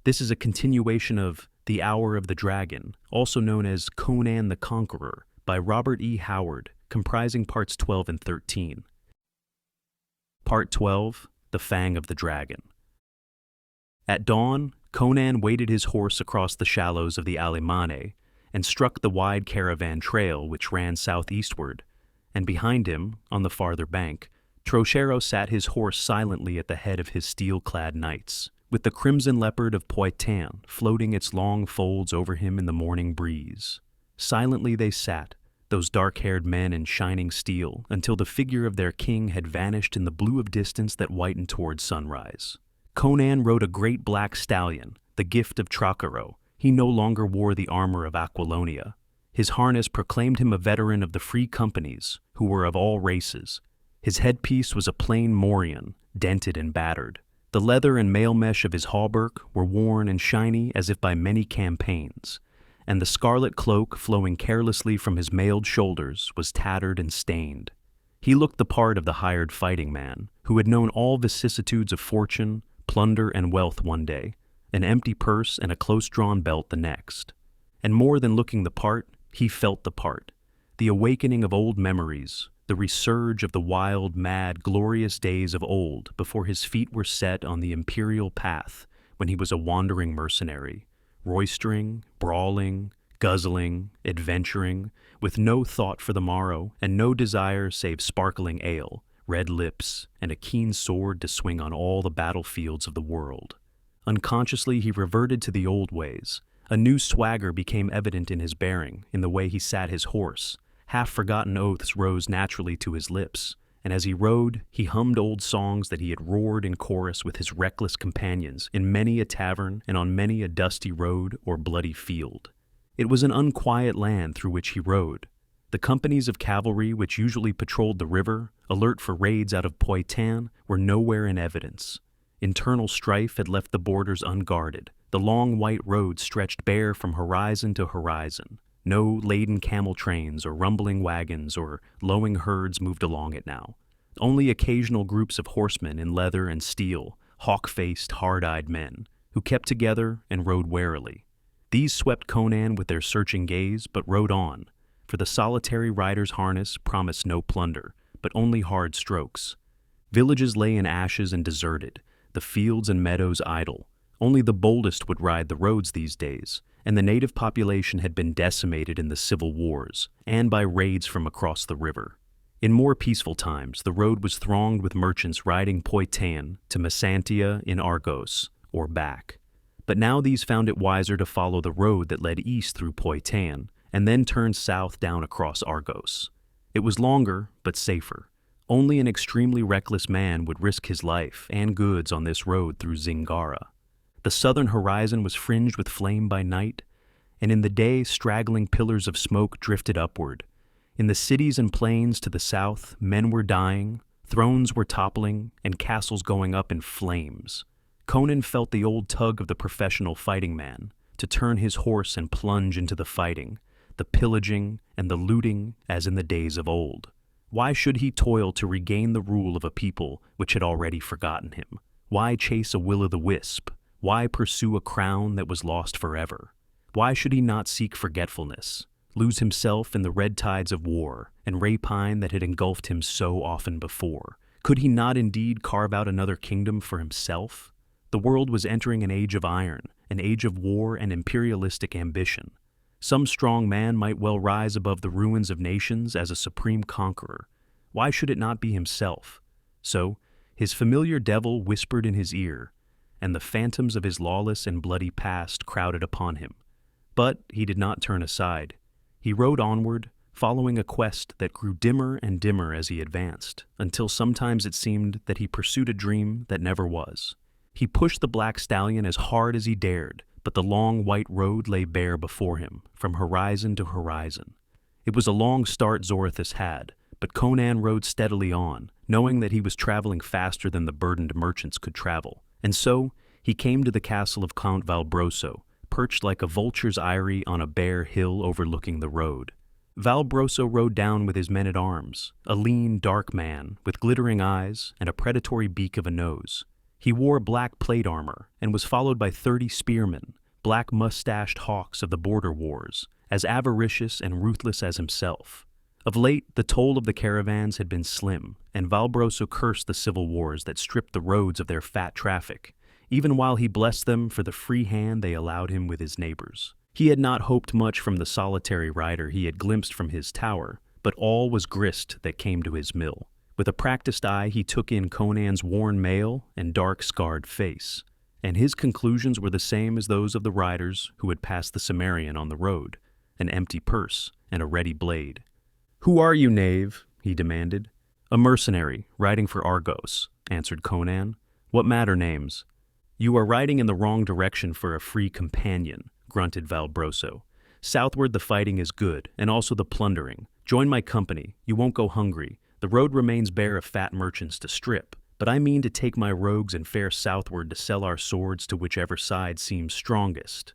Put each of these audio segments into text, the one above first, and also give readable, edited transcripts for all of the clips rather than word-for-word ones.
This is a continuation of The Hour of the Dragon, also known as Conan the Conqueror, by Robert E. Howard, comprising parts 12 and 13. Part 12, The Fang of the Dragon. At dawn, Conan waded his horse across the shallows of the Alimane and struck the wide caravan trail which ran southeastward, and behind him, on the farther bank, Trochero sat his horse silently at the head of his steel-clad knights, with the crimson leopard of Poitin floating its long folds over him in the morning breeze. Silently they sat, those dark-haired men in shining steel, until the figure of their king had vanished in the blue of distance that whitened toward sunrise. Conan rode a great black stallion, the gift of Trochero. He no longer wore the armor of Aquilonia. His harness proclaimed him a veteran of the free companies, who were of all races. His headpiece was a plain morion, dented and battered. The leather and mail mesh of his hauberk were worn and shiny as if by many campaigns, and the scarlet cloak flowing carelessly from his mailed shoulders was tattered and stained. He looked the part of the hired fighting man, who had known all vicissitudes of fortune, plunder, and wealth one day, an empty purse and a close-drawn belt the next. And more than looking the part, he felt the part, the awakening of old memories, the resurge of the wild, mad, glorious days of old before his feet were set on the imperial path when he was a wandering mercenary, roistering, brawling, guzzling, adventuring, with no thought for the morrow and no desire save sparkling ale, red lips, and a keen sword to swing on all the battlefields of the world. Unconsciously he reverted to the old ways. A new swagger became evident in his bearing, in the way he sat his horse. Half-forgotten oaths rose naturally to his lips, and as he rode, he hummed old songs that he had roared in chorus with his reckless companions in many a tavern and on many a dusty road or bloody field. It was an unquiet land through which he rode. The companies of cavalry which usually patrolled the river, alert for raids out of Poitin, were nowhere in evidence. Internal strife had left the borders unguarded. The long white road stretched bare from horizon to horizon. No laden camel trains or rumbling wagons or lowing herds moved along it now. Only occasional groups of horsemen in leather and steel, hawk-faced, hard-eyed men, who kept together and rode warily. These swept Conan with their searching gaze, but rode on, for the solitary rider's harness promised no plunder, but only hard strokes. Villages lay in ashes and deserted, the fields and meadows idle. Only the boldest would ride the roads these days, and the native population had been decimated in the civil wars and by raids from across the river. In more peaceful times, the road was thronged with merchants riding Poitin to Messantia in Argos, or back. But now these found it wiser to follow the road that led east through Poitin, and then turn south down across Argos. It was longer, but safer. Only an extremely reckless man would risk his life and goods on this road through Zingara. The southern horizon was fringed with flame by night, and in the day straggling pillars of smoke drifted upward. In the cities and plains to the south, men were dying, thrones were toppling, and castles going up in flames. Conan felt the old tug of the professional fighting man, to turn his horse and plunge into the fighting, the pillaging, and the looting as in the days of old. Why should he toil to regain the rule of a people which had already forgotten him? Why chase a will-o'-the-wisp? Why pursue a crown that was lost forever? Why should he not seek forgetfulness, lose himself in the red tides of war and rapine that had engulfed him so often before? Could he not indeed carve out another kingdom for himself? The world was entering an age of iron, an age of war and imperialistic ambition. Some strong man might well rise above the ruins of nations as a supreme conqueror. Why should it not be himself? So, his familiar devil whispered in his ear, and the phantoms of his lawless and bloody past crowded upon him. But he did not turn aside. He rode onward, following a quest that grew dimmer and dimmer as he advanced, until sometimes it seemed that he pursued a dream that never was. He pushed the black stallion as hard as he dared, but the long white road lay bare before him, from horizon to horizon. It was a long start Zorothus had, but Conan rode steadily on, knowing that he was traveling faster than the burdened merchants could travel. And so, he came to the castle of Count Valbroso, perched like a vulture's eyrie on a bare hill overlooking the road. Valbroso rode down with his men-at-arms, a lean, dark man, with glittering eyes and a predatory beak of a nose. He wore black plate armor and was followed by 30 spearmen, black mustached hawks of the border wars, as avaricious and ruthless as himself. Of late, the toll of the caravans had been slim, and Valbroso cursed the civil wars that stripped the roads of their fat traffic, even while he blessed them for the free hand they allowed him with his neighbors. He had not hoped much from the solitary rider he had glimpsed from his tower, but all was grist that came to his mill. With a practiced eye, he took in Conan's worn mail and dark, scarred face, and his conclusions were the same as those of the riders who had passed the Cimmerian on the road, an empty purse and a ready blade. "Who are you, knave?" he demanded. "A mercenary, riding for Argos," answered Conan. "What matter names?" "You are riding in the wrong direction for a free companion," grunted Valbroso. "Southward the fighting is good, and also the plundering. Join my company, you won't go hungry. The road remains bare of fat merchants to strip, but I mean to take my rogues and fare southward to sell our swords to whichever side seems strongest."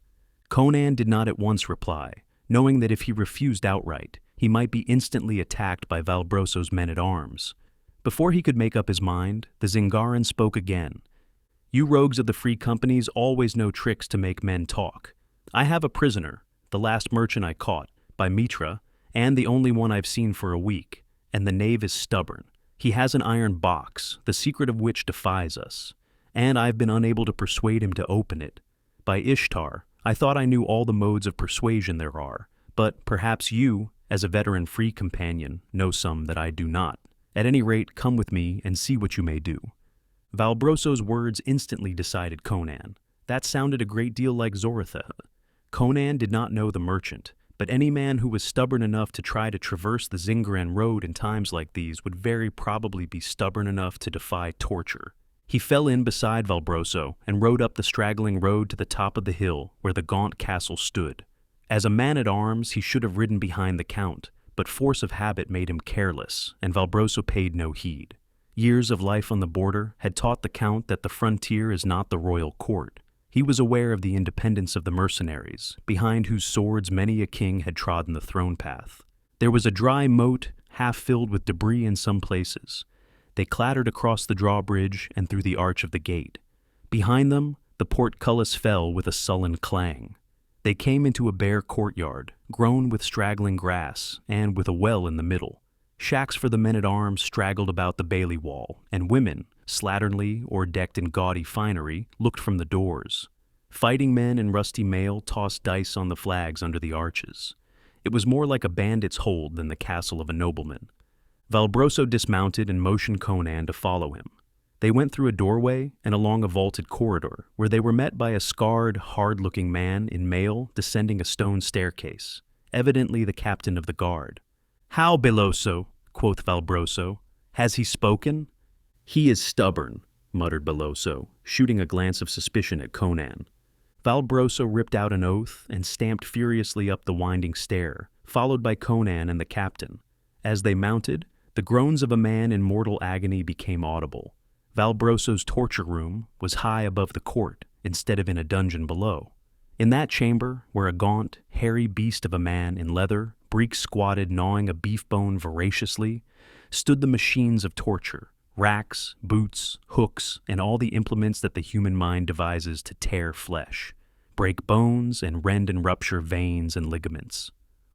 Conan did not at once reply, knowing that if he refused outright, he might be instantly attacked by Valbroso's men-at-arms. Before he could make up his mind, the Zingaran spoke again. "You rogues of the free companies always know tricks to make men talk. I have a prisoner, the last merchant I caught, by Mitra, and the only one I've seen for a week, and the knave is stubborn. He has an iron box, the secret of which defies us, and I've been unable to persuade him to open it. By Ishtar, I thought I knew all the modes of persuasion there are, but perhaps you, as a veteran free companion, know some that I do not. At any rate, come with me and see what you may do." Valbroso's words instantly decided Conan. That sounded a great deal like Zoratha. Conan did not know the merchant, but any man who was stubborn enough to try to traverse the Zingaran road in times like these would very probably be stubborn enough to defy torture. He fell in beside Valbroso and rode up the straggling road to the top of the hill where the gaunt castle stood. As a man-at-arms, he should have ridden behind the count, but force of habit made him careless, and Valbroso paid no heed. Years of life on the border had taught the count that the frontier is not the royal court. He was aware of the independence of the mercenaries, behind whose swords many a king had trodden the throne path. There was a dry moat, half filled with debris in some places. They clattered across the drawbridge and through the arch of the gate. Behind them, the portcullis fell with a sullen clang. They came into a bare courtyard, grown with straggling grass, and with a well in the middle. Shacks for the men-at-arms straggled about the bailey wall, and women, slatternly or decked in gaudy finery, looked from the doors. Fighting men in rusty mail tossed dice on the flags under the arches. It was more like a bandit's hold than the castle of a nobleman. Valbroso dismounted and motioned Conan to follow him. They went through a doorway and along a vaulted corridor, where they were met by a scarred, hard-looking man in mail descending a stone staircase, evidently the captain of the guard. "How, Beloso?" quoth Valbroso. "Has he spoken?" "He is stubborn," muttered Beloso, shooting a glance of suspicion at Conan. Valbroso ripped out an oath and stamped furiously up the winding stair, followed by Conan and the captain. As they mounted, the groans of a man in mortal agony became audible. Valbroso's torture room was high above the court, instead of in a dungeon below. In that chamber, where a gaunt, hairy beast of a man in leather, Breek squatted gnawing a beef bone voraciously, stood the machines of torture, racks, boots, hooks, and all the implements that the human mind devises to tear flesh, break bones, and rend and rupture veins and ligaments.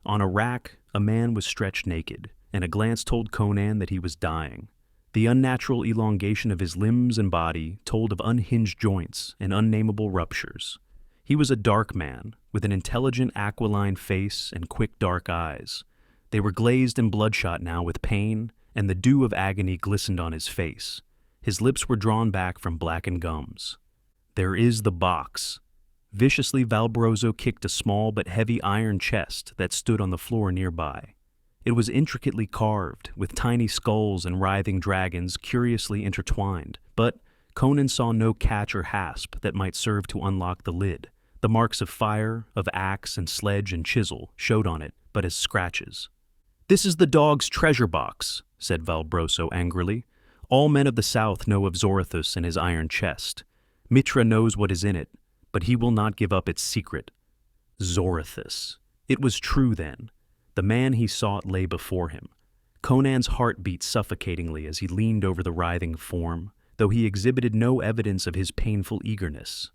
On a rack, a man was stretched naked, and a glance told Conan that he was dying. The unnatural elongation of his limbs and body told of unhinged joints and unnameable ruptures. He was a dark man, with an intelligent aquiline face and quick dark eyes. They were glazed and bloodshot now with pain, and the dew of agony glistened on his face. His lips were drawn back from blackened gums. "There is the box." Viciously, Valbroso kicked a small but heavy iron chest that stood on the floor nearby. It was intricately carved, with tiny skulls and writhing dragons curiously intertwined, but Conan saw no catch or hasp that might serve to unlock the lid. The marks of fire, of axe and sledge and chisel, showed on it, but as scratches. "This is the dog's treasure box," said Valbroso angrily. "All men of the south know of Zorothus and his iron chest. Mitra knows what is in it, but he will not give up its secret." Zorothus. It was true, then. The man he sought lay before him. Conan's heart beat suffocatingly as he leaned over the writhing form, though he exhibited no evidence of his painful eagerness.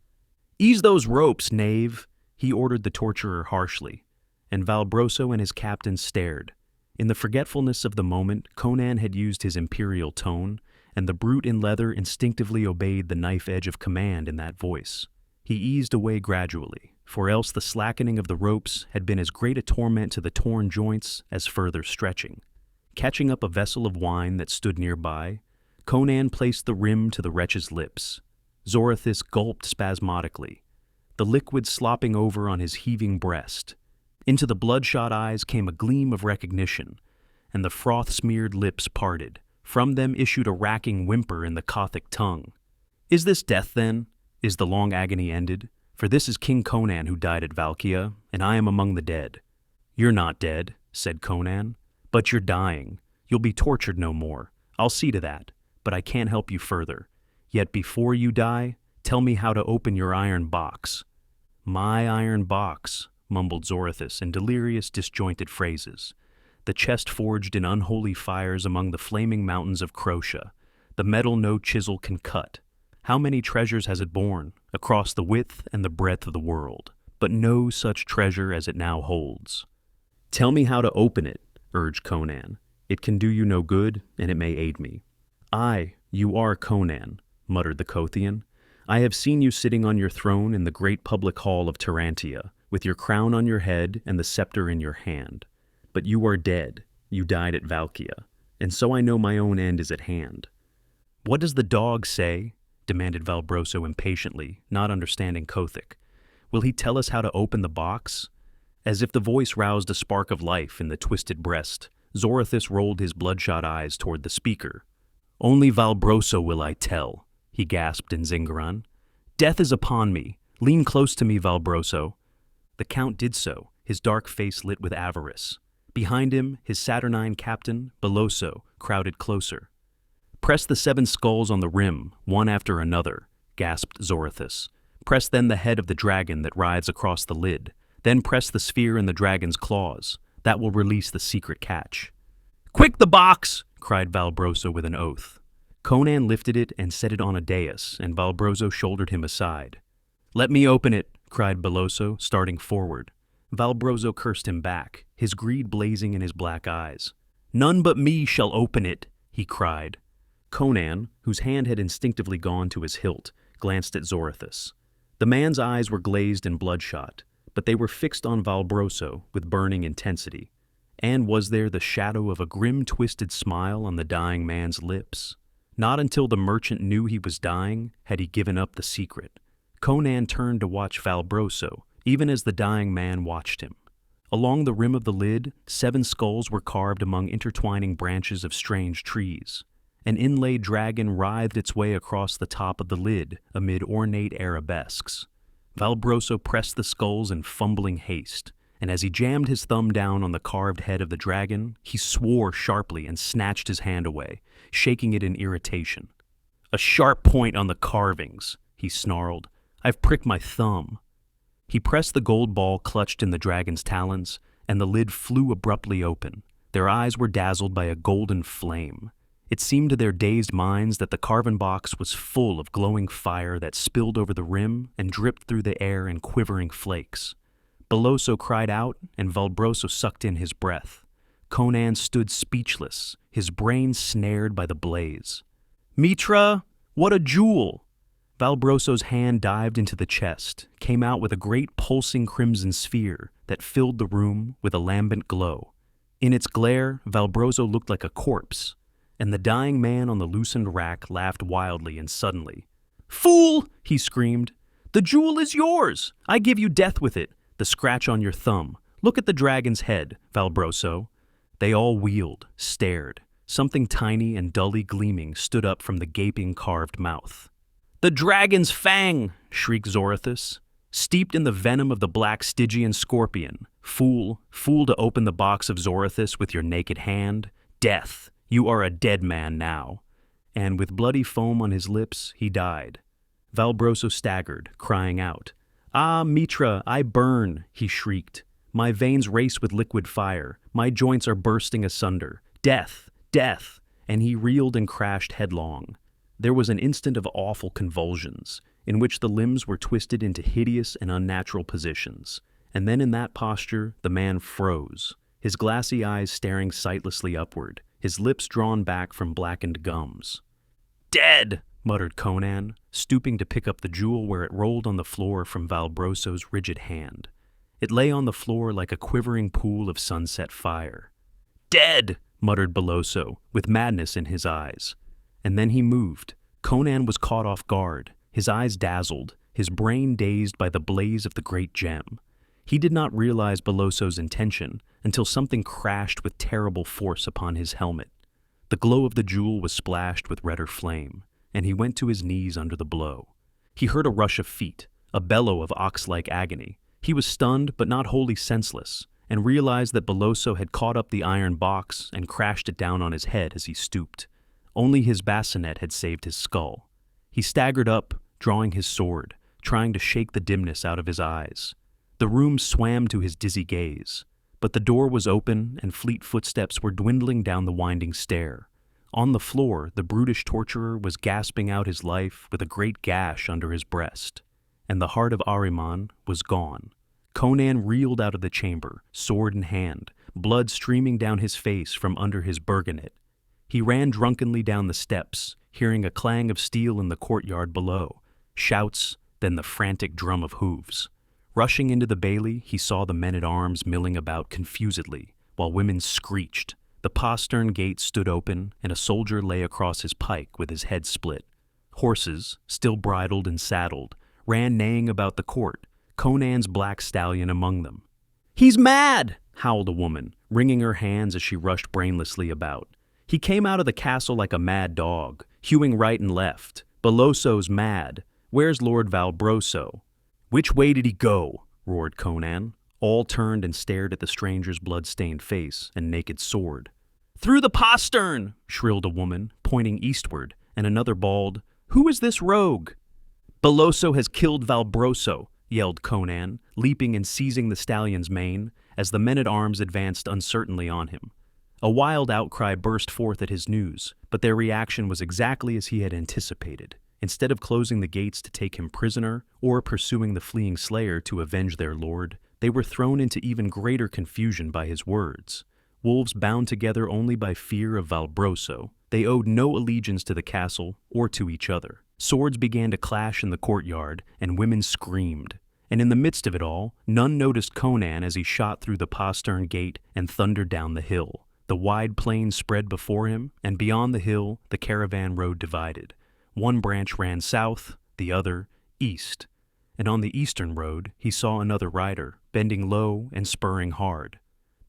"Ease those ropes, knave," he ordered the torturer harshly, and Valbroso and his captain stared. In the forgetfulness of the moment, Conan had used his imperial tone, and the brute in leather instinctively obeyed the knife edge of command in that voice. He eased away gradually, for else the slackening of the ropes had been as great a torment to the torn joints as further stretching. Catching up a vessel of wine that stood nearby, Conan placed the rim to the wretch's lips. Zoroathus gulped spasmodically, the liquid slopping over on his heaving breast. Into the bloodshot eyes came a gleam of recognition, and the froth-smeared lips parted. From them issued a racking whimper in the Gothic tongue. "Is this death, then? Is the long agony ended? For this is King Conan who died at Valkia, and I am among the dead." "You're not dead," said Conan, "but you're dying. You'll be tortured no more. I'll see to that, but I can't help you further. Yet before you die, tell me how to open your iron box." "My iron box," mumbled Zoroathus in delirious, disjointed phrases. "The chest forged in unholy fires among the flaming mountains of Crotia, the metal no chisel can cut. How many treasures has it borne, across the width and the breadth of the world, but no such treasure as it now holds." "Tell me how to open it," urged Conan. "It can do you no good, and it may aid me." "Aye, you are Conan," muttered the Kothian. "I have seen you sitting on your throne in the great public hall of Tarantia, with your crown on your head and the scepter in your hand. But you are dead. You died at Valkia, and so I know my own end is at hand." "What does the dog say?" demanded Valbroso impatiently, not understanding Kothic. "Will he tell us how to open the box?" As if the voice roused a spark of life in the twisted breast, Zoroathus rolled his bloodshot eyes toward the speaker. "Only Valbroso will I tell," he gasped in Zingaran. "Death is upon me. Lean close to me, Valbroso." The Count did so, his dark face lit with avarice. Behind him, his saturnine captain, Beloso, crowded closer. "Press the 7 skulls on the rim, one after another," gasped Zoroathus. "Press then the head of the dragon that writhes across the lid. Then press the sphere in the dragon's claws. That will release the secret catch." "Quick the box!" cried Valbroso with an oath. Conan lifted it and set it on a dais, and Valbroso shouldered him aside. "Let me open it," cried Beloso, starting forward. Valbroso cursed him back, his greed blazing in his black eyes. "None but me shall open it," he cried. Conan, whose hand had instinctively gone to his hilt, glanced at Zoroathus. The man's eyes were glazed and bloodshot, but they were fixed on Valbroso with burning intensity. And was there the shadow of a grim, twisted smile on the dying man's lips? Not until the merchant knew he was dying had he given up the secret. Conan turned to watch Valbroso, even as the dying man watched him. Along the rim of the lid, 7 skulls were carved among intertwining branches of strange trees. An inlaid dragon writhed its way across the top of the lid amid ornate arabesques. Valbroso pressed the skulls in fumbling haste, and as he jammed his thumb down on the carved head of the dragon, he swore sharply and snatched his hand away, shaking it in irritation. "A sharp point on the carvings," he snarled. "I've pricked my thumb." He pressed the gold ball clutched in the dragon's talons, and the lid flew abruptly open. Their eyes were dazzled by a golden flame. It seemed to their dazed minds that the carven box was full of glowing fire that spilled over the rim and dripped through the air in quivering flakes. Beloso cried out, and Valbroso sucked in his breath. Conan stood speechless, his brain snared by the blaze. "Mitra, what a jewel!" Valbroso's hand dived into the chest, came out with a great pulsing crimson sphere that filled the room with a lambent glow. In its glare, Valbroso looked like a corpse, and the dying man on the loosened rack laughed wildly and suddenly. "Fool!" he screamed. "The jewel is yours! I give you death with it, the scratch on your thumb. Look at the dragon's head, Valbroso." They all wheeled, stared. Something tiny and dully gleaming stood up from the gaping carved mouth. "The dragon's fang!" shrieked Zoroathus. "Steeped in the venom of the black Stygian scorpion. Fool, fool to open the box of Zoroathus with your naked hand. Death! You are a dead man now." And with bloody foam on his lips, he died. Valbroso staggered, crying out. "Ah, Mitra, I burn," he shrieked. "My veins race with liquid fire. My joints are bursting asunder. Death! Death!" And he reeled and crashed headlong. There was an instant of awful convulsions, in which the limbs were twisted into hideous and unnatural positions, and then in that posture the man froze, his glassy eyes staring sightlessly upward, his lips drawn back from blackened gums. "Dead!" muttered Conan, stooping to pick up the jewel where it rolled on the floor from Valbroso's rigid hand. It lay on the floor like a quivering pool of sunset fire. "Dead!" muttered Belloso, with madness in his eyes. And then he moved. Conan was caught off guard, his eyes dazzled, his brain dazed by the blaze of the great gem. He did not realize Belloso's intention until something crashed with terrible force upon his helmet. The glow of the jewel was splashed with redder flame, and he went to his knees under the blow. He heard a rush of feet, a bellow of ox-like agony. He was stunned but not wholly senseless, and realized that Belloso had caught up the iron box and crashed it down on his head as he stooped. Only his bassinet had saved his skull. He staggered up, drawing his sword, trying to shake the dimness out of his eyes. The room swam to his dizzy gaze, but the door was open and fleet footsteps were dwindling down the winding stair. On the floor, the brutish torturer was gasping out his life with a great gash under his breast, and the heart of Ahriman was gone. Conan reeled out of the chamber, sword in hand, blood streaming down his face from under his burgonet. He ran drunkenly down the steps, hearing a clang of steel in the courtyard below, shouts, then the frantic drum of hooves. Rushing into the bailey, he saw the men-at-arms milling about confusedly, while women screeched. The postern gate stood open, and a soldier lay across his pike with his head split. Horses, still bridled and saddled, ran neighing about the court, Conan's black stallion among them. "He's mad!" howled a woman, wringing her hands as she rushed brainlessly about. "He came out of the castle like a mad dog, hewing right and left. Belloso's mad. Where's Lord Valbroso?" "Which way did he go?" roared Conan. All turned and stared at the stranger's blood-stained face and naked sword. "Through the postern!" shrilled a woman, pointing eastward, and another bawled, "Who is this rogue?" "Belloso has killed Valbroso," yelled Conan, leaping and seizing the stallion's mane, as the men-at-arms advanced uncertainly on him. A wild outcry burst forth at his news, but their reaction was exactly as he had anticipated. Instead of closing the gates to take him prisoner, or pursuing the fleeing slayer to avenge their lord, they were thrown into even greater confusion by his words. Wolves bound together only by fear of Valbroso, they owed no allegiance to the castle or to each other. Swords began to clash in the courtyard, and women screamed. And in the midst of it all, none noticed Conan as he shot through the postern gate and thundered down the hill. The wide plain spread before him, and beyond the hill, the caravan road divided. One branch ran south, the other east. And on the eastern road, he saw another rider, bending low and spurring hard.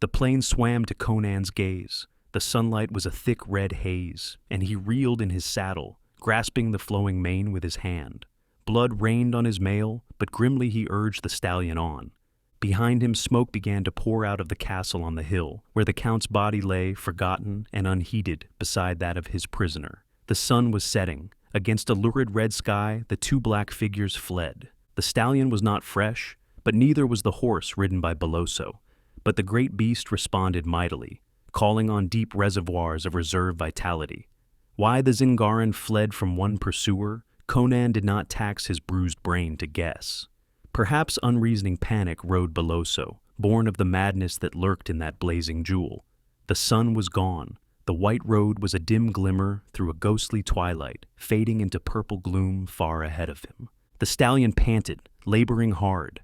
The plain swam to Conan's gaze. The sunlight was a thick red haze, and he reeled in his saddle, grasping the flowing mane with his hand. Blood rained on his mail, but grimly he urged the stallion on. Behind him, smoke began to pour out of the castle on the hill, where the count's body lay, forgotten and unheeded, beside that of his prisoner. The sun was setting. Against a lurid red sky, the two black figures fled. The stallion was not fresh, but neither was the horse ridden by Belloso. But the great beast responded mightily, calling on deep reservoirs of reserve vitality. Why the Zingaran fled from one pursuer, Conan did not tax his bruised brain to guess. Perhaps unreasoning panic rode Belloso, born of the madness that lurked in that blazing jewel. The sun was gone. The white road was a dim glimmer through a ghostly twilight, fading into purple gloom far ahead of him. The stallion panted, laboring hard.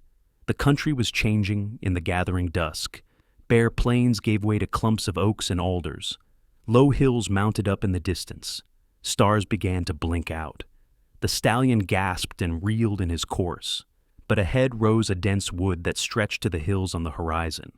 The country was changing in the gathering dusk. Bare plains gave way to clumps of oaks and alders. Low hills mounted up in the distance. Stars began to blink out. The stallion gasped and reeled in his course. But ahead rose a dense wood that stretched to the hills on the horizon,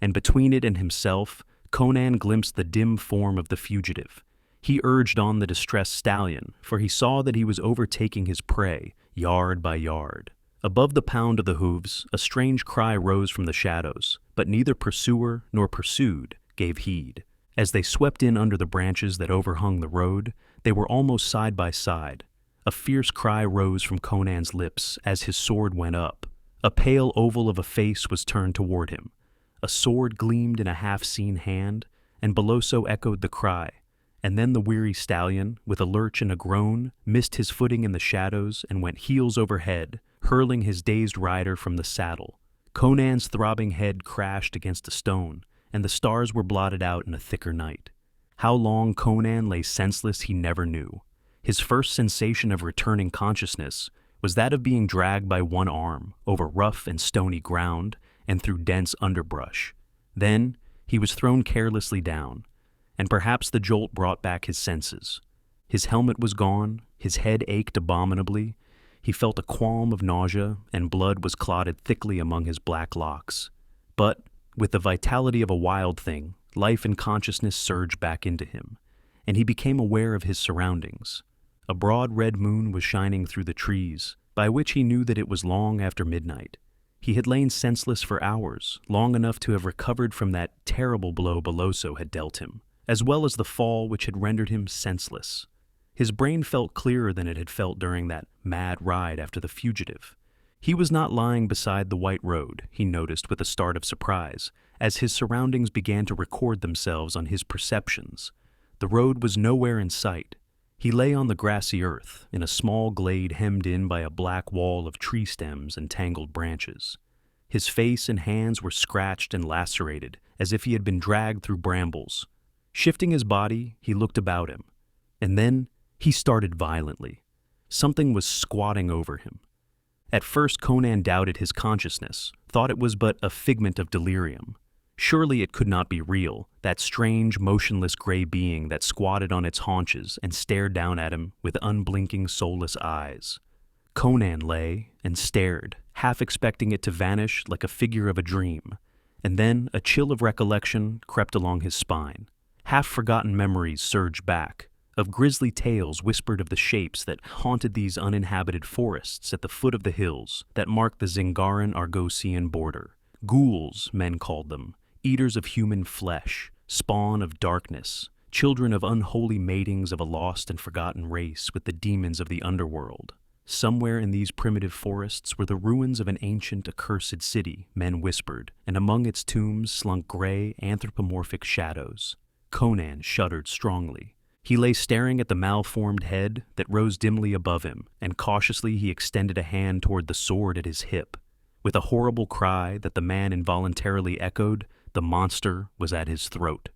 and between it and himself, Conan glimpsed the dim form of the fugitive. He urged on the distressed stallion, for he saw that he was overtaking his prey, yard by yard. Above the pound of the hooves, a strange cry rose from the shadows, but neither pursuer nor pursued gave heed. As they swept in under the branches that overhung the road, they were almost side by side. A fierce cry rose from Conan's lips as his sword went up. A pale oval of a face was turned toward him. A sword gleamed in a half-seen hand, and Belloso echoed the cry, and then the weary stallion, with a lurch and a groan, missed his footing in the shadows and went heels over head, hurling his dazed rider from the saddle. Conan's throbbing head crashed against a stone, and the stars were blotted out in a thicker night. How long Conan lay senseless he never knew. His first sensation of returning consciousness was that of being dragged by one arm over rough and stony ground and through dense underbrush. Then he was thrown carelessly down, and perhaps the jolt brought back his senses. His helmet was gone, his head ached abominably, he felt a qualm of nausea, and blood was clotted thickly among his black locks. But, with the vitality of a wild thing, life and consciousness surged back into him, and he became aware of his surroundings. A broad red moon was shining through the trees, by which he knew that it was long after midnight. He had lain senseless for hours, long enough to have recovered from that terrible blow Beloso had dealt him, as well as the fall which had rendered him senseless. His brain felt clearer than it had felt during that mad ride after the fugitive. He was not lying beside the white road, he noticed with a start of surprise, as his surroundings began to record themselves on his perceptions. The road was nowhere in sight. He lay on the grassy earth, in a small glade hemmed in by a black wall of tree stems and tangled branches. His face and hands were scratched and lacerated, as if he had been dragged through brambles. Shifting his body, he looked about him. And then he started violently. Something was squatting over him. At first Conan doubted his consciousness, thought it was but a figment of delirium. Surely it could not be real, that strange, motionless gray being that squatted on its haunches and stared down at him with unblinking, soulless eyes. Conan lay and stared, half expecting it to vanish like a figure of a dream, and then a chill of recollection crept along his spine. Half-forgotten memories surged back, of grisly tales whispered of the shapes that haunted these uninhabited forests at the foot of the hills that marked the Zingaran-Argosian border. Ghouls, men called them, eaters of human flesh, spawn of darkness, children of unholy matings of a lost and forgotten race with the demons of the underworld. Somewhere in these primitive forests were the ruins of an ancient, accursed city, men whispered, and among its tombs slunk gray, anthropomorphic shadows. Conan shuddered strongly. He lay staring at the malformed head that rose dimly above him, and cautiously he extended a hand toward the sword at his hip. With a horrible cry that the man involuntarily echoed, the monster was at his throat.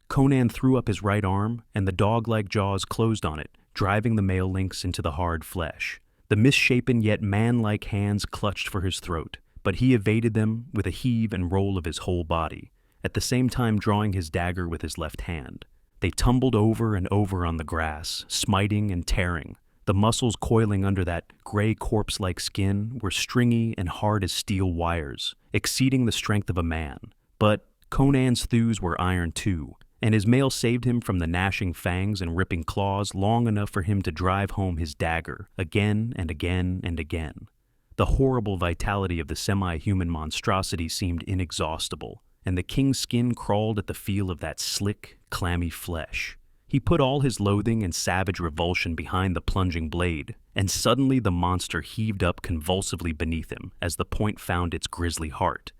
Conan threw up his right arm, and the dog-like jaws closed on it, driving the mail links into the hard flesh. The misshapen yet man-like hands clutched for his throat, but he evaded them with a heave and roll of his whole body, at the same time drawing his dagger with his left hand. They tumbled over and over on the grass, smiting and tearing. The muscles coiling under that gray corpse-like skin were stringy and hard as steel wires, exceeding the strength of a man. But Conan's thews were iron too, and his mail saved him from the gnashing fangs and ripping claws long enough for him to drive home his dagger, again and again and again. The horrible vitality of the semi-human monstrosity seemed inexhaustible, and the king's skin crawled at the feel of that slick, clammy flesh. He put all his loathing and savage revulsion behind the plunging blade, and suddenly the monster heaved up convulsively beneath him as the point found its grisly heart,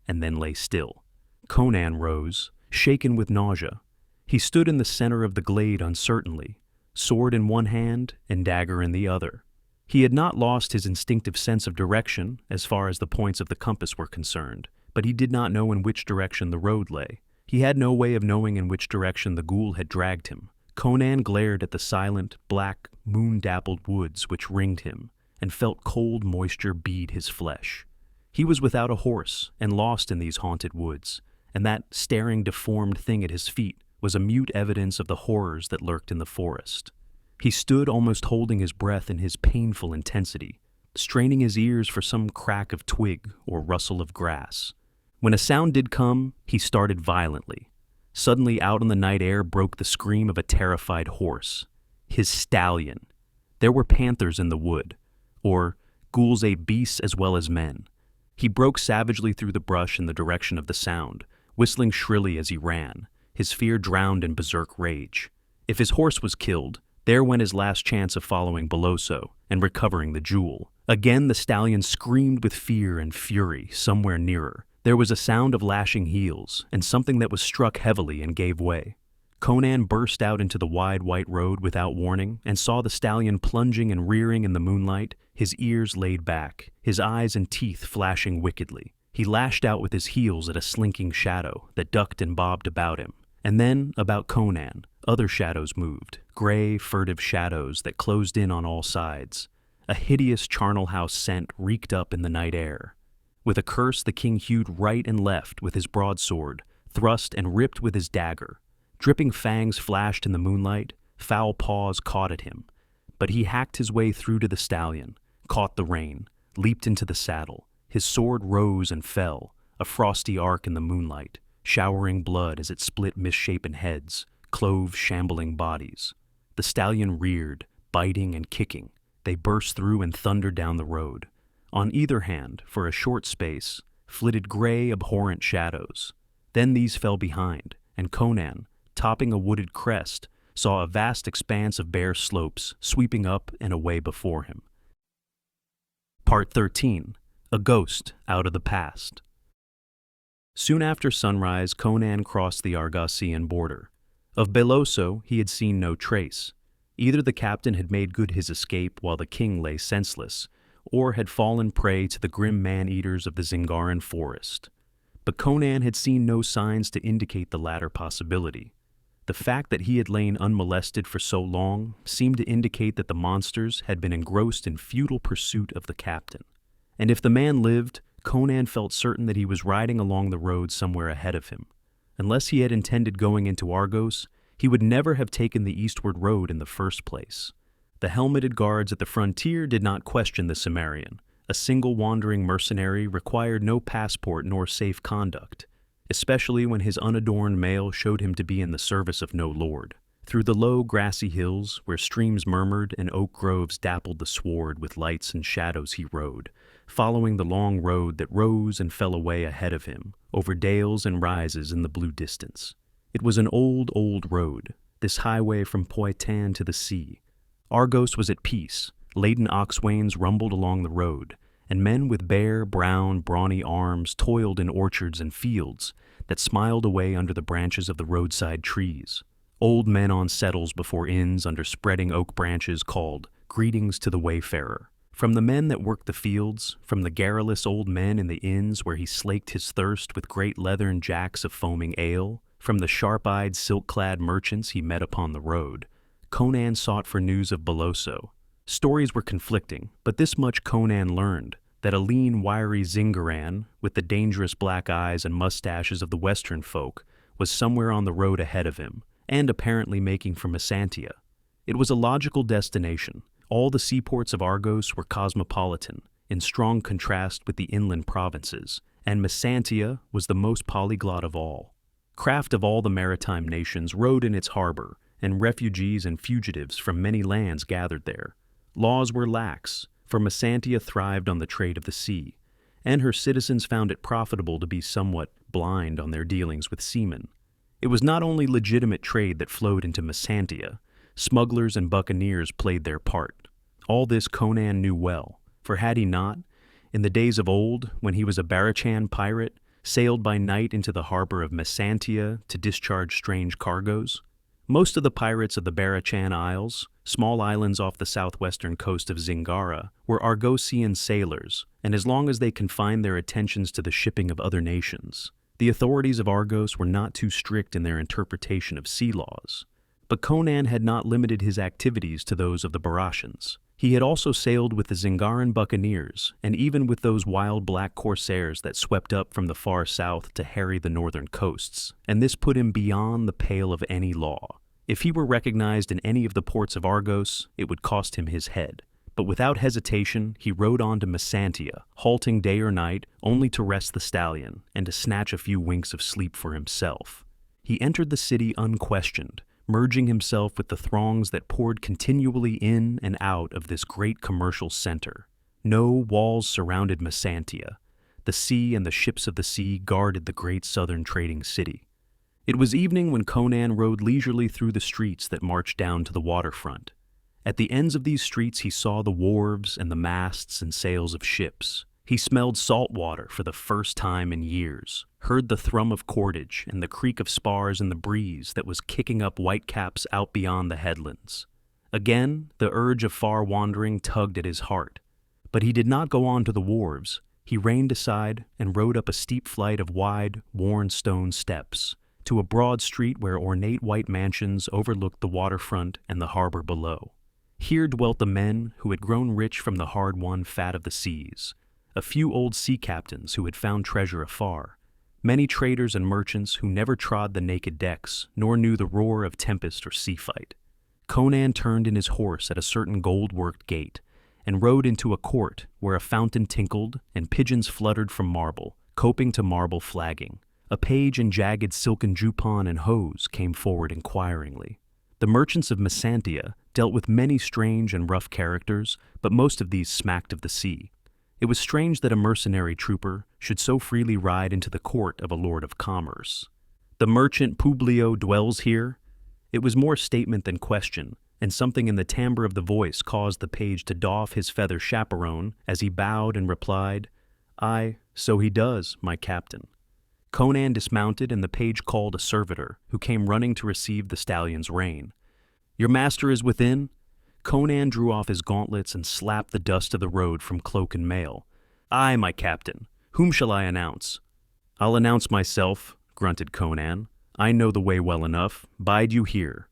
and then lay still. Conan rose, shaken with nausea. He stood in the center of the glade uncertainly, sword in one hand and dagger in the other. He had not lost his instinctive sense of direction as far as the points of the compass were concerned, but he did not know in which direction the road lay. He had no way of knowing in which direction the ghoul had dragged him. Conan glared at the silent, black, moon-dappled woods which ringed him, and felt cold moisture bead his flesh. He was without a horse, and lost in these haunted woods, and that staring, deformed thing at his feet was a mute evidence of the horrors that lurked in the forest. He stood almost holding his breath in his painful intensity, straining his ears for some crack of twig or rustle of grass. When a sound did come, he started violently. Suddenly out on the night air broke the scream of a terrified horse. His stallion. There were panthers in the wood, or ghouls ate beasts as well as men. He broke savagely through the brush in the direction of the sound, whistling shrilly as he ran, his fear drowned in berserk rage. If his horse was killed, there went his last chance of following Beloso and recovering the jewel. Again the stallion screamed with fear and fury somewhere nearer. There was a sound of lashing heels, and something that was struck heavily and gave way. Conan burst out into the wide white road without warning and saw the stallion plunging and rearing in the moonlight, his ears laid back, his eyes and teeth flashing wickedly. He lashed out with his heels at a slinking shadow that ducked and bobbed about him. And then, about Conan, other shadows moved, gray, furtive shadows that closed in on all sides. A hideous charnel house scent reeked up in the night air. With a curse, the king hewed right and left with his broadsword, thrust and ripped with his dagger. Dripping fangs flashed in the moonlight, foul paws caught at him. But he hacked his way through to the stallion, caught the rein, leaped into the saddle. His sword rose and fell, a frosty arc in the moonlight, showering blood as it split misshapen heads, clove shambling bodies. The stallion reared, biting and kicking. They burst through and thundered down the road. On either hand, for a short space, flitted gray, abhorrent shadows. Then these fell behind, and Conan, topping a wooded crest, saw a vast expanse of bare slopes sweeping up and away before him. Part 13. A Ghost Out of the Past. Soon after sunrise, Conan crossed the Argosian border. Of Beloso he had seen no trace. Either the captain had made good his escape while the king lay senseless, or had fallen prey to the grim man-eaters of the Zingaran forest. But Conan had seen no signs to indicate the latter possibility. The fact that he had lain unmolested for so long seemed to indicate that the monsters had been engrossed in futile pursuit of the captain. And if the man lived, Conan felt certain that he was riding along the road somewhere ahead of him. Unless he had intended going into Argos, he would never have taken the eastward road in the first place. The helmeted guards at the frontier did not question the Cimmerian. A single wandering mercenary required no passport nor safe conduct, especially when his unadorned mail showed him to be in the service of no lord. Through the low, grassy hills, where streams murmured and oak groves dappled the sward with lights and shadows, he rode, following the long road that rose and fell away ahead of him, over dales and rises in the blue distance. It was an old, old road, this highway from Poitin to the sea. Argos was at peace. Laden ox-wains rumbled along the road, and men with bare, brown, brawny arms toiled in orchards and fields that smiled away under the branches of the roadside trees. Old men on settles before inns under spreading oak branches called greetings to the wayfarer. From the men that worked the fields, from the garrulous old men in the inns where he slaked his thirst with great leathern jacks of foaming ale, from the sharp-eyed, silk-clad merchants he met upon the road, Conan sought for news of Beloso. Stories were conflicting, but this much Conan learned, that a lean, wiry Zingaran, with the dangerous black eyes and mustaches of the western folk, was somewhere on the road ahead of him, and apparently making for Messantia. It was a logical destination. All the seaports of Argos were cosmopolitan, in strong contrast with the inland provinces, and Messantia was the most polyglot of all. Craft of all the maritime nations rode in its harbor, and refugees and fugitives from many lands gathered there. Laws were lax, for Messantia thrived on the trade of the sea, and her citizens found it profitable to be somewhat blind on their dealings with seamen. It was not only legitimate trade that flowed into Messantia. Smugglers and buccaneers played their part. All this Conan knew well, for had he not, in the days of old, when he was a Barachan pirate, sailed by night into the harbor of Messantia to discharge strange cargoes? Most of the pirates of the Barachan Isles, small islands off the southwestern coast of Zingara, were Argosian sailors, and as long as they confined their attentions to the shipping of other nations, the authorities of Argos were not too strict in their interpretation of sea laws. But Conan had not limited his activities to those of the Barachans. He had also sailed with the Zingaran buccaneers, and even with those wild black corsairs that swept up from the far south to harry the northern coasts, and this put him beyond the pale of any law. If he were recognized in any of the ports of Argos, it would cost him his head. But without hesitation, he rode on to Messantia, halting day or night only to rest the stallion and to snatch a few winks of sleep for himself. He entered the city unquestioned, merging himself with the throngs that poured continually in and out of this great commercial center. No walls surrounded Messantia. The sea and the ships of the sea guarded the great southern trading city. It was evening when Conan rode leisurely through the streets that marched down to the waterfront. At the ends of these streets he saw the wharves and the masts and sails of ships. He smelled salt water for the first time in years, heard the thrum of cordage and the creak of spars in the breeze that was kicking up whitecaps out beyond the headlands. Again, the urge of far wandering tugged at his heart. But he did not go on to the wharves. He reined aside and rode up a steep flight of wide, worn stone steps, to a broad street where ornate white mansions overlooked the waterfront and the harbor below. Here dwelt the men who had grown rich from the hard-won fat of the seas, a few old sea captains who had found treasure afar, many traders and merchants who never trod the naked decks nor knew the roar of tempest or sea fight. Conan turned in his horse at a certain gold-worked gate and rode into a court where a fountain tinkled and pigeons fluttered from marble, coping to marble flagging. A page in jagged silken jupon and hose came forward inquiringly. The merchants of Messantia dealt with many strange and rough characters, but most of these smacked of the sea. It was strange that a mercenary trooper should so freely ride into the court of a lord of commerce. "The merchant Publio dwells here?" It was more statement than question, and something in the timbre of the voice caused the page to doff his feather chaperone as he bowed and replied, "Aye, so he does, my captain." Conan dismounted, and the page called a servitor, who came running to receive the stallion's rein. "Your master is within?" Conan drew off his gauntlets and slapped the dust of the road from cloak and mail. "Aye, my captain. Whom shall I announce?" "I'll announce myself," grunted Conan. "I know the way well enough. Bide you here."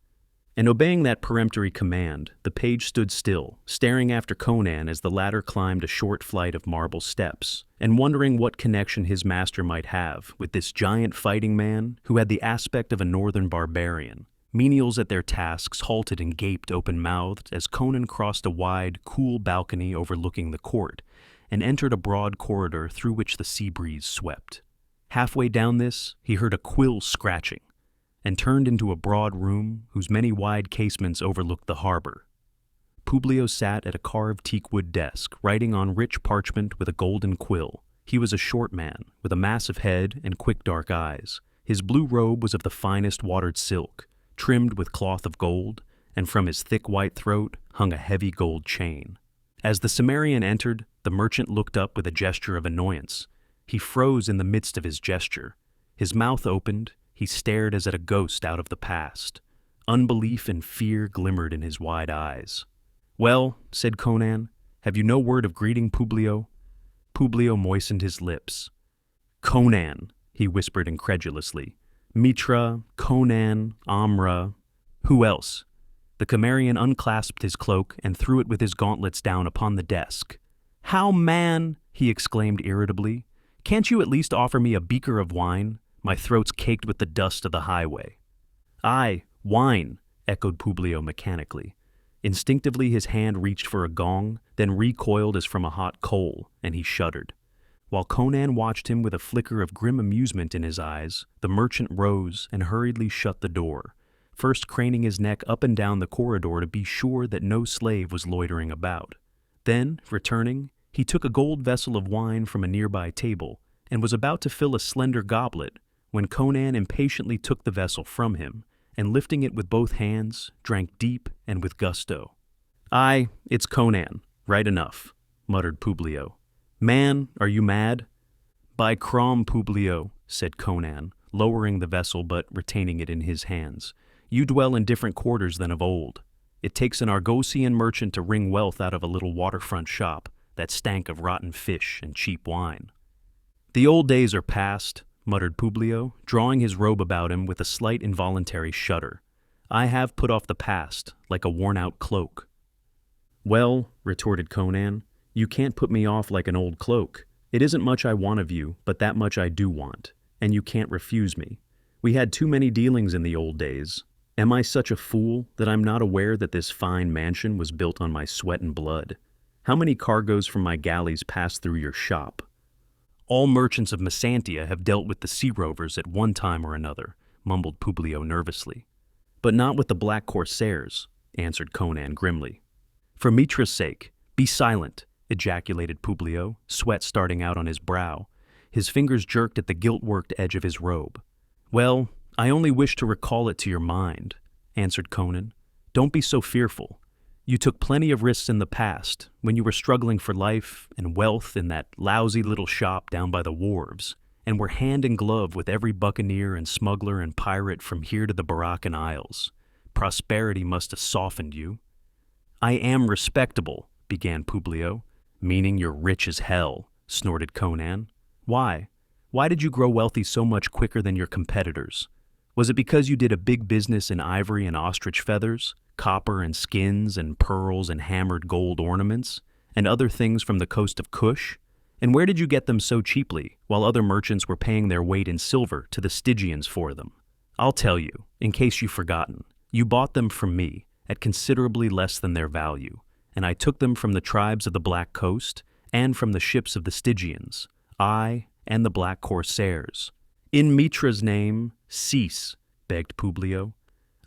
And obeying that peremptory command, the page stood still, staring after Conan as the latter climbed a short flight of marble steps, and wondering what connection his master might have with this giant fighting man who had the aspect of a northern barbarian. Menials at their tasks halted and gaped open-mouthed as Conan crossed a wide, cool balcony overlooking the court and entered a broad corridor through which the sea breeze swept. Halfway down this, he heard a quill scratching and turned into a broad room whose many wide casements overlooked the harbor. Publio sat at a carved teakwood desk, writing on rich parchment with a golden quill. He was a short man, with a massive head and quick dark eyes. His blue robe was of the finest watered silk, trimmed with cloth of gold, and from his thick white throat hung a heavy gold chain. As the Cimmerian entered, the merchant looked up with a gesture of annoyance. He froze in the midst of his gesture. His mouth opened. He stared as at a ghost out of the past. Unbelief and fear glimmered in his wide eyes. "Well," said Conan, "have you no word of greeting, Publio?" Publio moistened his lips. "Conan," he whispered incredulously. "Mitra, Conan, Amra. Who else?" The Cimmerian unclasped his cloak and threw it with his gauntlets down upon the desk. "How, man!" he exclaimed irritably. "Can't you at least offer me a beaker of wine? My throat's caked with the dust of the highway." "Aye, wine," echoed Publio mechanically. Instinctively his hand reached for a gong, then recoiled as from a hot coal, and he shuddered. While Conan watched him with a flicker of grim amusement in his eyes, the merchant rose and hurriedly shut the door, first craning his neck up and down the corridor to be sure that no slave was loitering about. Then, returning, he took a gold vessel of wine from a nearby table and was about to fill a slender goblet when Conan impatiently took the vessel from him and, lifting it with both hands, drank deep and with gusto. "Aye, it's Conan, right enough," muttered Publio. "Man, are you mad?" "By Crom, Publio," said Conan, lowering the vessel but retaining it in his hands. "You dwell in different quarters than of old. It takes an Argosian merchant to wring wealth out of a little waterfront shop that stank of rotten fish and cheap wine." "The old days are past," muttered Publio, drawing his robe about him with a slight involuntary shudder. "I have put off the past, like a worn-out cloak." "Well," retorted Conan, "you can't put me off like an old cloak. It isn't much I want of you, but that much I do want, and you can't refuse me. We had too many dealings in the old days. Am I such a fool that I'm not aware that this fine mansion was built on my sweat and blood? How many cargoes from my galleys passed through your shop?" "All merchants of Messantia have dealt with the sea rovers at one time or another," mumbled Publio nervously. "But not with the black corsairs," answered Conan grimly. "For Mitra's sake, be silent," ejaculated Publio, sweat starting out on his brow. His fingers jerked at the gilt-worked edge of his robe. "Well, I only wish to recall it to your mind," answered Conan. "Don't be so fearful. You took plenty of risks in the past, when you were struggling for life and wealth in that lousy little shop down by the wharves, and were hand in glove with every buccaneer and smuggler and pirate from here to the Baraccan Isles. Prosperity must have softened you. I am respectable, began Publio. Meaning you're rich as hell, snorted Conan. Why? Why did you grow wealthy so much quicker than your competitors? Was it because you did a big business in ivory and ostrich feathers, copper and skins and pearls and hammered gold ornaments, and other things from the coast of Kush? And where did you get them so cheaply, while other merchants were paying their weight in silver to the Stygians for them? I'll tell you, in case you've forgotten, you bought them from me at considerably less than their value, and I took them from the tribes of the Black Coast and from the ships of the Stygians, I and the Black Corsairs. In Mitra's name, cease, begged Publio.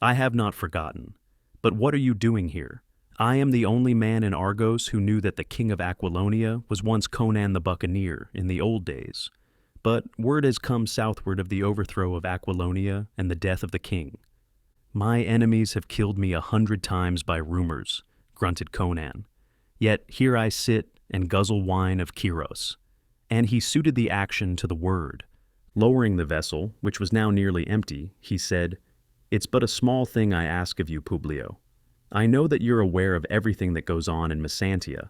I have not forgotten. But what are you doing here? I am the only man in Argos who knew that the king of Aquilonia was once Conan the Buccaneer in the old days. But word has come southward of the overthrow of Aquilonia and the death of the king. My enemies have killed me 100 times by rumors, grunted Conan. Yet here I sit and guzzle wine of Kyros. And he suited the action to the word. Lowering the vessel, which was now nearly empty, he said, It's but a small thing I ask of you, Publio. I know that you're aware of everything that goes on in Messantia.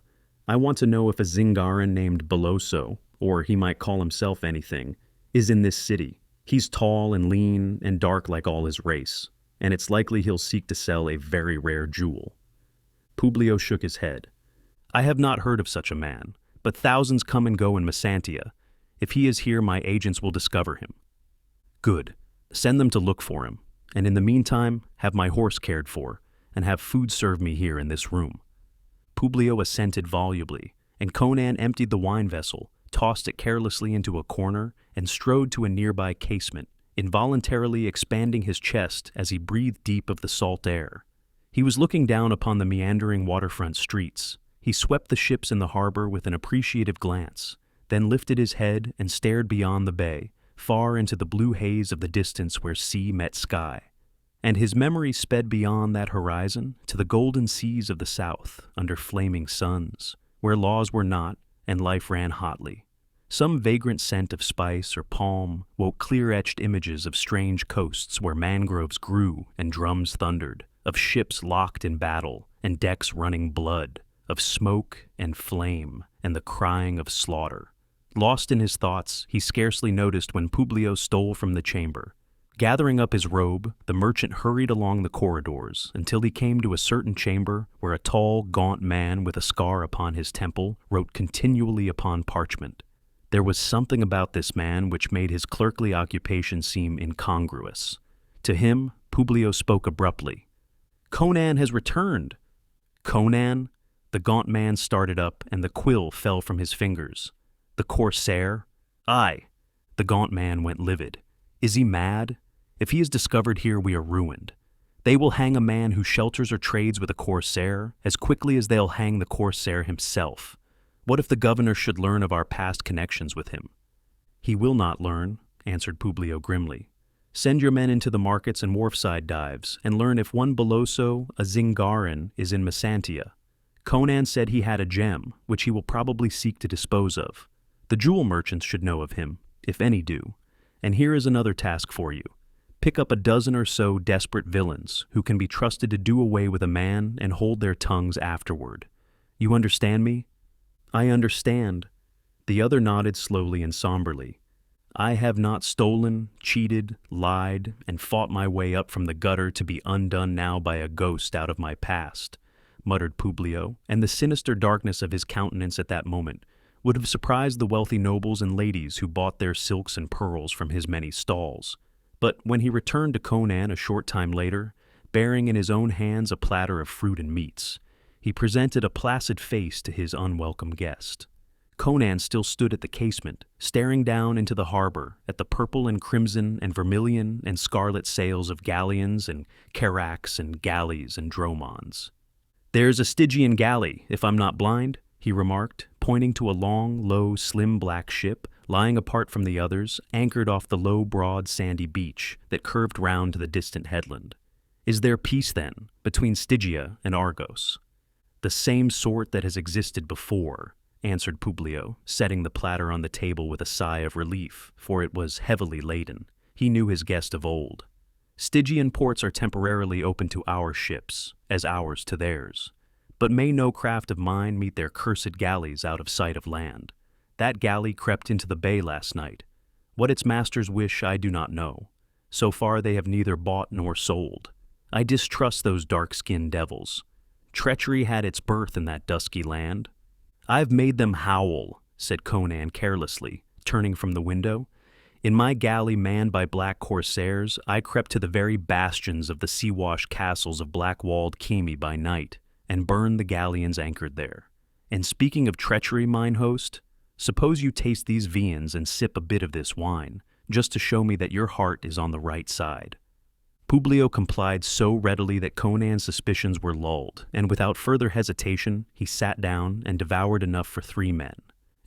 I want to know if a Zingaran named Beloso, or he might call himself anything, is in this city. He's tall and lean and dark like all his race, and it's likely he'll seek to sell a very rare jewel. Publio shook his head. I have not heard of such a man, but thousands come and go in Messantia. If he is here, my agents will discover him. Good. Send them to look for him, and in the meantime, have my horse cared for, and have food served me here in this room. Publio assented volubly, and Conan emptied the wine vessel, tossed it carelessly into a corner, and strode to a nearby casement, involuntarily expanding his chest as he breathed deep of the salt air. He was looking down upon the meandering waterfront streets. He swept the ships in the harbor with an appreciative glance, then lifted his head and stared beyond the bay, far into the blue haze of the distance where sea met sky. And his memory sped beyond that horizon to the golden seas of the south under flaming suns, where laws were not and life ran hotly. Some vagrant scent of spice or palm woke clear-etched images of strange coasts where mangroves grew and drums thundered, of ships locked in battle and decks running blood, of smoke and flame and the crying of slaughter. Lost in his thoughts, he scarcely noticed when Publio stole from the chamber. Gathering up his robe, the merchant hurried along the corridors until he came to a certain chamber where a tall, gaunt man with a scar upon his temple wrote continually upon parchment. There was something about this man which made his clerkly occupation seem incongruous. To him, Publio spoke abruptly. Conan has returned. Conan? The gaunt man started up, and the quill fell from his fingers. The Corsair? Aye. The gaunt man went livid. Is he mad? If he is discovered here, we are ruined. They will hang a man who shelters or trades with a Corsair as quickly as they'll hang the Corsair himself. What if the governor should learn of our past connections with him? He will not learn, answered Publio grimly. Send your men into the markets and wharfside dives, and learn if one Beloso, a Zingaran, is in Messantia. Conan said he had a gem, which he will probably seek to dispose of. The jewel merchants should know of him, if any do. And here is another task for you. Pick up a dozen or so desperate villains who can be trusted to do away with a man and hold their tongues afterward. You understand me? I understand. The other nodded slowly and somberly. I have not stolen, cheated, lied, and fought my way up from the gutter to be undone now by a ghost out of my past, muttered Publio, and the sinister darkness of his countenance at that moment would have surprised the wealthy nobles and ladies who bought their silks and pearls from his many stalls. But when he returned to Conan a short time later, bearing in his own hands a platter of fruit and meats, he presented a placid face to his unwelcome guest. Conan still stood at the casement, staring down into the harbor at the purple and crimson and vermilion and scarlet sails of galleons and carracks and galleys and dromons. There's a Stygian galley, if I'm not blind, he remarked, pointing to a long, low, slim black ship lying apart from the others, anchored off the low, broad, sandy beach that curved round to the distant headland. Is there peace, then, between Stygia and Argos? "The same sort that has existed before," answered Publio, setting the platter on the table with a sigh of relief, for it was heavily laden. He knew his guest of old. "Stygian ports are temporarily open to our ships, as ours to theirs. But may no craft of mine meet their cursed galleys out of sight of land. That galley crept into the bay last night. What its masters wish I do not know. So far they have neither bought nor sold. I distrust those dark-skinned devils. Treachery had its birth in that dusky land." "I've made them howl," said Conan carelessly, turning from the window. "In my galley manned by black corsairs, I crept to the very bastions of the sea-washed castles of black-walled Kimi by night, and burned the galleons anchored there. And speaking of treachery, mine host, suppose you taste these viands and sip a bit of this wine, just to show me that your heart is on the right side." Publio complied so readily that Conan's suspicions were lulled, and without further hesitation, he sat down and devoured enough for 3 men.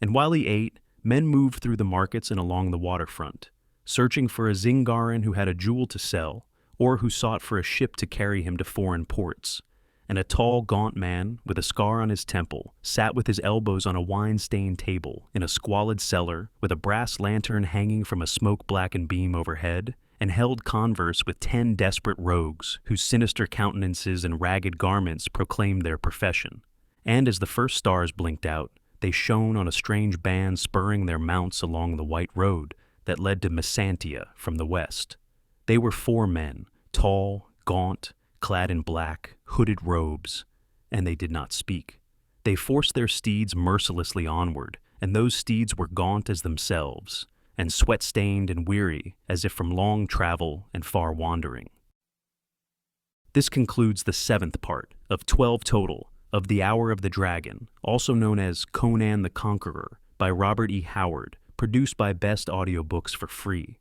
And while he ate, men moved through the markets and along the waterfront, searching for a Zingaran who had a jewel to sell, or who sought for a ship to carry him to foreign ports. And a tall, gaunt man, with a scar on his temple, sat with his elbows on a wine-stained table in a squalid cellar, with a brass lantern hanging from a smoke-blackened beam overhead, and held converse with 10 desperate rogues, whose sinister countenances and ragged garments proclaimed their profession. And as the first stars blinked out, they shone on a strange band spurring their mounts along the white road that led to Messantia from the west. They were 4 men, tall, gaunt, clad in black, hooded robes, and they did not speak. They forced their steeds mercilessly onward, and those steeds were gaunt as themselves, and sweat-stained and weary as if from long travel and far wandering. This concludes the 7th part of 12 total of The Hour of the Dragon, also known as Conan the Conqueror, by Robert E. Howard, produced by Best Audiobooks for free.